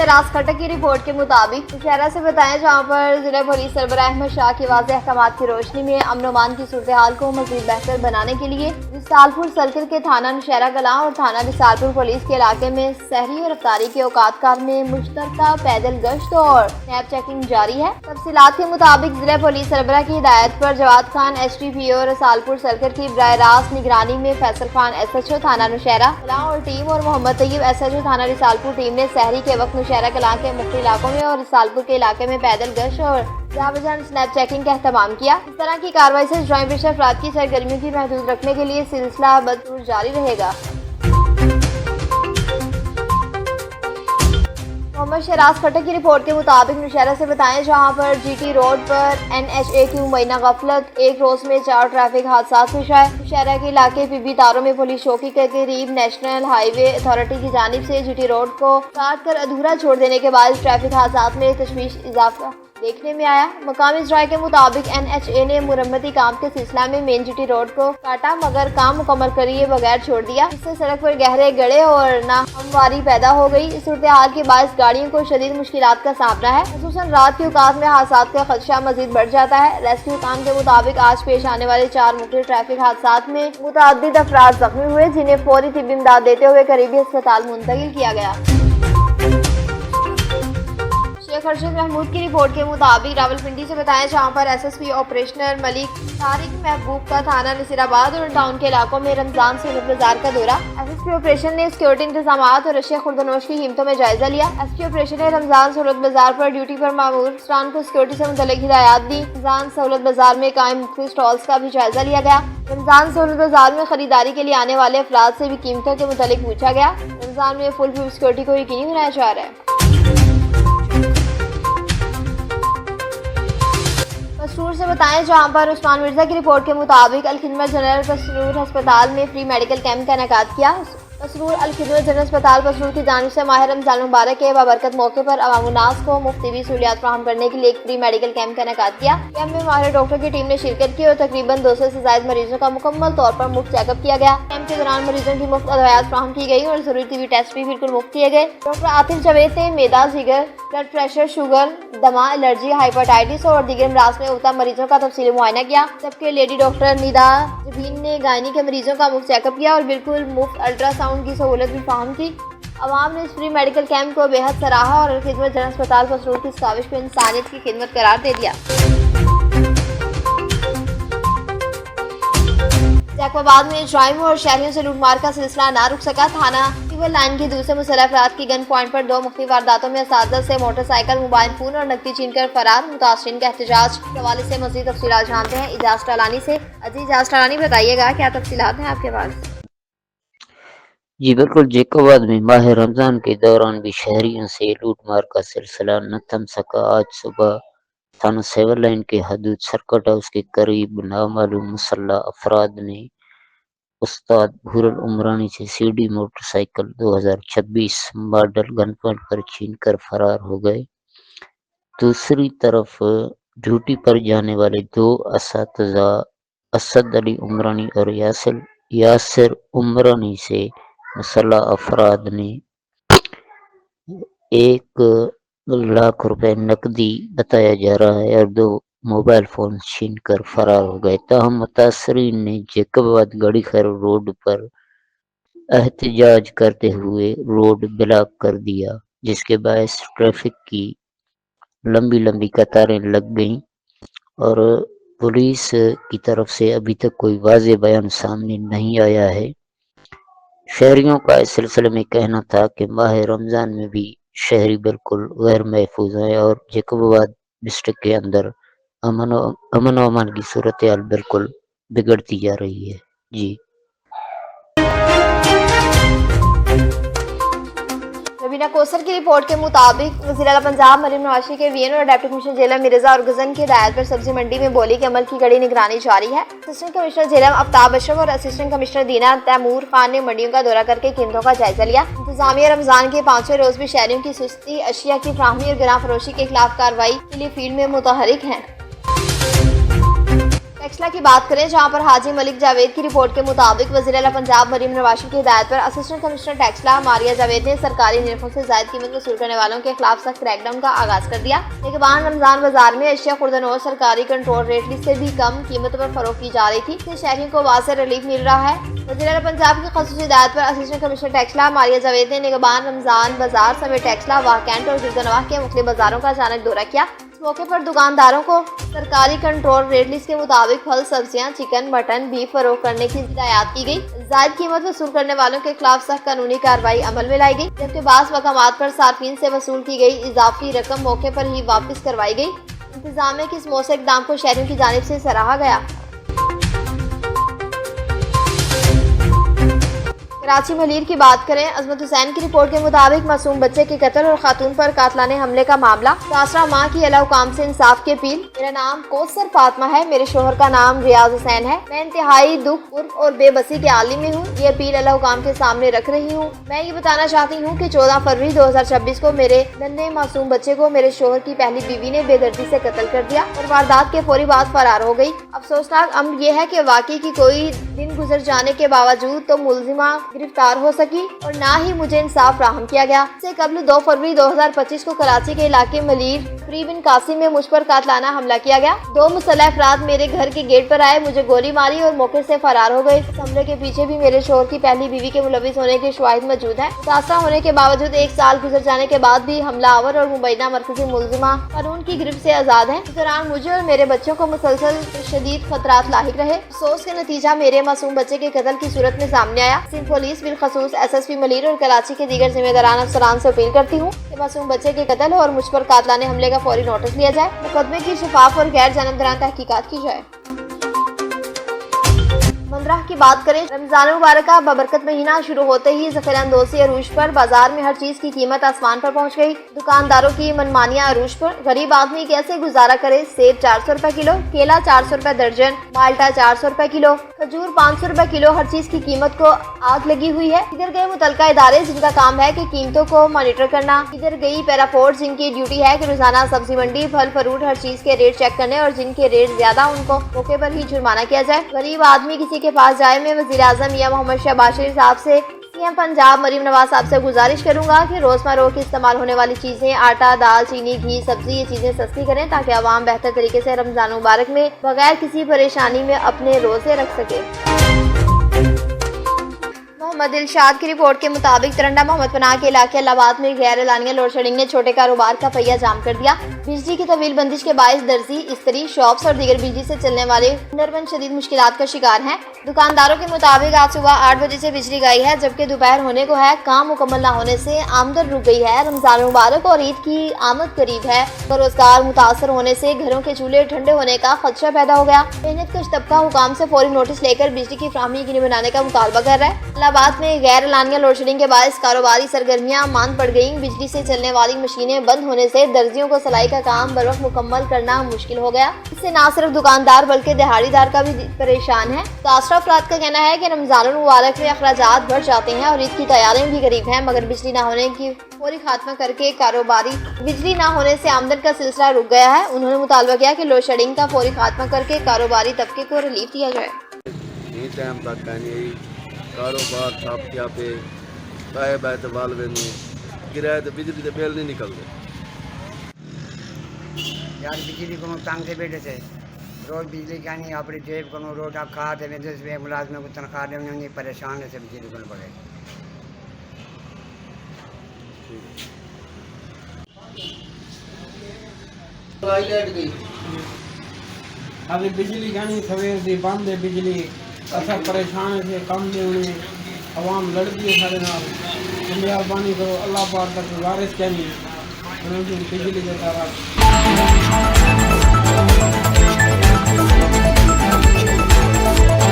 शहराज खटक की रिपोर्ट के मुताबिक शहरा से बताया, जहाँ पर जिला पुलिस सरबराह अहमद शाह के वाज़ेह अहकाम की रोशनी में अमन अमान की सूरत हाल को मज़ीद बेहतर बनाने के लिए विसालपुर सर्किल के थाना नौशहरा कलां और थाना विसालपुर पुलिस के इलाके में सहरी और अफ्तारी के औकात कार में मुश्तरका पैदल गश्त और स्नैप चेकिंग जारी है। तफसीलात के मुताबिक जिला पुलिस सरबराह की हिदायत पर जवाद खान STPO और रसालपुर सर्किल की बराह रास्त निगरानी में फैसल खान SHO थाना नौशहरा कलां और टीम और मोहम्मद तैयब SHO थाना रिसालपुर टीम ने सहरी के वक्त नौशहरा कलां के मुख्य इलाकों में और रिसालपुर के इलाके में पैदल गश्त और जाबजान स्नैप चेकिंग का एहतमाम किया। इस तरह की कार्रवाई से ज्वाइंट पेशा अफराद की सरगर्मियों की महदूद रखने के लिए सिलसिला बदस्तूर जारी रहेगा। मोहम्मद शहराज खटक की रिपोर्ट के मुताबिक नौशहरा से बताएं, जहां पर GT रोड पर NHA की मुबैना गफलत एक रोज में 4 ट्रैफिक हादसा पेश आए। नौशहरा के इलाके PB तारों में पुलिस चौकी के करीब नेशनल हाईवे अथॉरिटी की जानिब से GT रोड को काट कर अधूरा छोड़ देने के बाद ट्रैफिक हादसा में तशवीश इजाफा देखने में आया। मकामी इजराए के मुताबिक NHA ने मुरम्मती काम के सिलसिला में मेन GT रोड को काटा, मगर काम मुकम्मल किए बगैर छोड़ दिया। इससे सड़क पर गहरे गड्ढे और नाहमवारी पैदा हो गई। इस सूरत हाल के बाद गाड़ियों को शदीद मुश्किलात का सामना है। खुसूसन रात के औकात में हादसा का खदशा मजीद बढ़ जाता है। रेस्क्यू काम के मुताबिक आज पेश आने वाले 4 मुख्तलिफ ट्रैफिक हादसा में मुतअद्दिद अफराद जख्मी हुए, जिन्हें फौरी तिब्बी इमदाद देते हुए करीबी अस्पताल मुंतकिल किया गया। शेख अर्शद महमूद की रिपोर्ट के मुताबिक रावलपिंडी से बताया, जहाँ पर SSP ऑपरेशनर मलिक तारिक महबूब का थाना नसीराबाद और टाउन के इलाकों में रमजान सूरत बाजार का दौरा। SSP ऑपरेशन ने सिक्योरिटी इंतजाम और अशिया खुर्दनोश की कीमतों में जायजा लिया। SSP ऑपरेशन ने रमजान सहूलत बाजार पर ड्यूटी पर मामूर अफसरान को सिक्योरिटी से मुतल्लिक हिदायत दी। रमजान सहूलत बाजार में कायम मुख्तलिफ स्टॉल्स का भी जायजा लिया गया। रमजान सहूलत बाजार में खरीदारी के लिए आने वाले अफराद से भी कीमतों के मुतल्लिक पूछा गया। रमजान में फुल प्रूफ सिक्योरिटी को यकीनी बनाया जा रहा है। कसूर से बताएं, जहां पर उस्मान मिर्जा की रिपोर्ट के मुताबिक अल-खिदमत जनरल कसूर अस्पताल में फ्री मेडिकल कैंप का इनेकाद किया। कसूर अल-खिदमत जनरल अस्पताल कसूर की जानिब से माह रमजान मुबारक के बाबरकत मौके पर अवामुन्नास को मुफ्त तिबी सहूलियात फराहम करने के लिए एक फ्री मेडिकल कैंप का इनेकाद किया। कैंप में माहिर डॉक्टर की टीम ने शिरकत की और तकरीबन 200 से ज्यादा मरीजों का मुकम्मल तौर पर मुफ्त चेकअप किया गया। कैंप के दौरान मरीजों की मुफ्त अदवियात फराहम की गई और जरूरी तिबी टेस्ट भी बिल्कुल मुफ्त किए गए। डॉक्टर आतिफ जावेद ने मैदा, जिगर, ब्लड प्रेशर, शुगर, दमा, एलर्जी, हाइपेटाइटिस और दीगर अमराज में मुब्तला मरीजों का तफसीली मुआयना किया। जबकि लेडी डॉक्टर निदा जबीन ने गायनी के मरीजों का मुफ्त चेकअप किया और बिल्कुल मुफ्त अल्ट्रासाउंड की सहूलत भी फराहम की। अवाम ने इस फ्री मेडिकल कैंप को बेहद सराहा और खिदमत जनरल अस्पताल कसूर की साजिश को इंसानियत की खिदमत करार दे दिया। जैकबाबाद में ड्राइव और शहरियों से लूटमार का सिलसिला ना रुक सका। थाना सिविल लाइन की दूसरे मुसल्लह अफराद की गन पॉइंट पर 2 मुख्तलिफ वारदातों में असातिज़ा से मोटरसाइकिल, मोबाइल फोन और नकदी छीनकर फरार। मुतासरीन का एहतजाज के हवाले से मज़ीद तफसीलात जानते हैं इजाज़ टालानी से। इजाज़ टालानी, बताइएगा क्या तफसीलात हैं आपके पास? जी बिल्कुल, जैकबाबाद में माह रमजान के दौरान भी शहरियों से लूटमार का सिलसिला न थम सका। आज सुबह थाना सिविल लाइन के हदूद सर्किट हाउस के करीब नामालूम मुसल्लह अफराद ने उस्ताद हुरल उमरानी से CD motorcycle 2026 model gun point पर छीनकर फरार हो गए। दूसरी तरफ ड्यूटी पर जाने वाले 2 असातिज़ा असद अली उमरानी और यासिर उमरानी से मुसल्लह अफराद ने 1 लाख रुपए नकदी बताया जा रहा है और 2 मोबाइल फोन छीन कर फरार हो गए। ताहम मुतासरीन ने जैकबाबाद गड़ी खैर रोड पर एहतजाज करते हुए रोड ब्लॉक कर दिया, जिसके बायस ट्रैफिक की लंबी लंबी कतारें लग गईं और पुलिस की तरफ से अभी तक कोई वाज़ेह बयान सामने नहीं आया है। शहरियों का इस सिलसिले में कहना था कि माह रमजान में भी शहरी बिल्कुल गैर महफूज हैं और जैकबाबाद डिस्ट्रिक्ट के अंदर अमन व अमान की सूरत हाल बिल्कुल बिगड़ती जा रही है। जी रवीना कोसर की रिपोर्ट के मुताबिक वज़ीर आला पंजाब मरीम नवाज के VN और डिप्टी कमिश्नर जेलम मिर्जा और गजन की हिदायत पर सब्जी मंडी में बोली के अमल की कड़ी निगरानी जारी है। असिस्टेंट कमिश्नर जेलम आफ्ताब अशरफ और असिस्टेंट कमिश्नर दीना तैमूर खान ने मंडियों का दौरा करके कीमतों का जायजा लिया। इंतजामिया रमजान के 5वें रोज भी शहरियों की सुस्ती, अशिया की फ्राहमी और गिरां फरोशी के खिलाफ कार्रवाई के लिए फील्ड में मुतहरिक है। टेक्सला की बात करें, जहां पर हाजी मलिक जावेद की रिपोर्ट के मुताबिक वज़ीर आला पंजाब मरीम नवाज की हिदायत पर असिस्टेंट कमिश्नर टेक्सला मारिया जावेद ने सरकारी निरखों से ज़ायद कीमत वसूल करने वालों के खिलाफ सख्त क्रैकडाउन का आगाज कर दिया। निगहबान रमजान बाजार में अशिया खुर्दनोश सरकारी कंट्रोल रेट लिस्ट से भी कम कीमतों पर फरोख्त की जा रही थी। इससे शहरियों को वाज़ेह रिलीफ मिल रहा है। वज़ीर आला पंजाब की ख़ुसूसी हिदायत पर असिस्टेंट कमिश्नर टेक्सला मारिया जावेद ने निगहबान रमजान बाजार समेत टेक्सला व कैंट और गिरदनवाह के मुख्तलिफ बाजारों का अचानक दौरा किया। इस मौके पर दुकानदारों को सरकारी कंट्रोल रेट लिस्ट के मुताबिक फल, सब्जियां, चिकन, मटन, बीफ फरोख्त करने की हिदायत की गई। जायद कीमत वसूल करने वालों के खिलाफ सख्त कानूनी कार्रवाई अमल में लाई गई, जबकि बास मकामात पर सार्फिन से वसूल की गई इजाफी रकम मौके पर ही वापस करवाई गई। इंतजामिया के इस मौसर इक़दाम को शहरियों की जानिब से सराहा गया। कराची महलीर की बात करें, अजमत हुसैन की रिपोर्ट के मुताबिक मासूम बच्चे के कत्ल और खातून पर कातलाने हमले का मामला। तासरा माँ की अल्लाह हुकाम से इंसाफ की अपील। मेरा नाम कौसर फातिमा है, मेरे शोहर का नाम रियाज हुसैन है। मैं इंतहाई दुख और बेबसी के आलिम में हूँ। ये अपील अल्लाह हुकाम के सामने रख रही हूँ। मैं ये बताना चाहती हूँ कि 14 फरवरी 2026 को मेरे नन्हे मासूम बच्चे को मेरे शोहर की पहली बीवी ने बेदर्दी से कत्ल कर दिया और वारदात के फौरी बाद फरार हो गई। अफसोसनाक अमर यह है कि वाकई की कोई दिन गुजर जाने के बावजूद तो मुलजिमा गिरफ्तार हो सकी और ना ही मुझे इंसाफ फ्राहम किया गया। इससे कबल 2 फरवरी 2025 को कराची के इलाके मलीर फ्री बिन कासिम में मुझ पर कातलाना हमला किया गया। 2 मुसल्लह अफराद मेरे घर के गेट पर आए, मुझे गोली मारी और मौके से फरार हो गए। इस हमले के पीछे भी मेरे शोहर की पहली बीवी के मुलविस होने के शवाहिद मौजूद है। मुतासरा होने के बावजूद 1 साल गुजर जाने के बाद भी हमलावर और मुबैना मरकजी मुलजिमा कानून की गिरफ्त से आजाद है। इस दौरान मुझे और मेरे बच्चों को मुसलसल शदीद खतरात लाहिक रहे। अफसोस के नतीजा मेरे मासूम बच्चे के कत्ल की सूरत में सामने आया। सिंध पुलिस बिलखसूस SSP मलीर और कराची के दीगर जिम्मेदारान अफसरान से अपील करती हूँ कि मासूम बच्चे के कत्ल और मुझ पर कातलाने हमले का फौरी नोटिस लिया जाए। मुकदमे की शफाफ और गैर जानबदाराना तहकीकात की जाए। मंदराह की बात करें, रमजान मुबारक का बबरकत महीना शुरू होते ही ज़ख़ीरा-अंदोज़ी अरूज पर बाजार में हर चीज की कीमत आसमान पर पहुंच गई। दुकानदारों की मनमानियां अरूज पर। गरीब आदमी कैसे गुजारा करे। सेब 400 रुपए किलो, केला 400 रुपए दर्जन, माल्टा 400 रुपए किलो, खजूर 500 रुपए किलो। हर चीज की कीमत को आग लगी हुई है। इधर गए मुतलका इदारे जिनका काम है कि कीमतों को मॉनिटर करना, इधर गई पैराफोर्स जिनकी ड्यूटी है कि रोजाना सब्जी मंडी, फल फ्रूट हर चीज के रेट चेक करने और जिनके रेट ज्यादा उनको मौके पर ही जुर्माना किया जाए। गरीब आदमी किसी के पास जाए, मैं वज़ीर आज़म मियां मोहम्मद शहबाज शरीफ साहब से, CM पंजाब मरीम नवाज साहब से गुजारिश करूंगा कि रोजमर्रा की इस्तेमाल होने वाली चीजें, आटा, दाल, चीनी, घी, सब्जी, ये चीजें सस्ती करें ताकि आवाम बेहतर तरीके से रमजान मुबारक में बगैर किसी परेशानी में अपने रोजे रख सके। मोहम्मद दिलशाद की रिपोर्ट के मुताबिक तरंडा मोहम्मद पनाह के इलाके इलाहाबाद में गैर एलानिया लोड शेडिंग ने छोटे कारोबार का पहिया जाम कर दिया। बिजली की तवील बंदिश के बायस दर्जी, इस्त्री, शॉप्स और दीगर बिजली से चलने वाले हुनरमंद शदीद मुश्किलात का शिकार हैं। दुकानदारों के मुताबिक आज सुबह 8 बजे से बिजली गई है, जबकि दोपहर होने को है। काम मुकम्मल न होने से आमदन रुक गई है। रमजान मुबारक और ईद की आमद करीब है। रोजगार मुतासर होने से घरों के चूल्हे ठंडे होने का खदशा पैदा हो गया। मेहनतकश तबका हुकाम से फौरी नोटिस लेकर बिजली की फ्राहमी यकीनी बनाने का मुतालबा कर रहा है। इलाहाबाद में गैर एलानिया लोड शेडिंग के बायस कारोबारी सरगर्मियां मांद पड़ गयी। बिजली से चलने वाली मशीनें बंद होने से दर्जियों को सिलाई का काम बर वक्त मुकम्मल करना मुश्किल हो गया। इससे न सिर्फ दुकानदार बल्कि दिहाड़ीदार का भी परेशान है। तासरा अफराद का कहना है कि रमजान मुबारक में अखराजात बढ़ जाते हैं और ईद की तैयारियां भी करीब हैं, मगर बिजली न होने की फौरी खात्मा करके कारोबारी बिजली न होने से आमदन का सिलसिला रुक गया है। उन्होंने मुतालबा किया कि लोड शेडिंग का फौरी खात्मा करके कारोबारी तबके को रिलीफ दिया जाए। कारोबार छापिया पे काए बैत बालवे किराए तो बिजली के बिल नहीं निकलते यार। बिजली को तंग से बैठे थे, रोज बिजली क्या नहीं अपनी जेब को रोज खा दे में मुलाजम को तनख्वाह दे नहीं परेशान है से बिजली को बगैर। अभी बिजली क्या नहीं सवेर से बंद है बिजली, असा परेशान है कम दे उन्हें आवाम लड़ती है सारे नाल। मेहरबानी करो अल्लाह पाक तक गुजारिश करनी बिजली के तारा।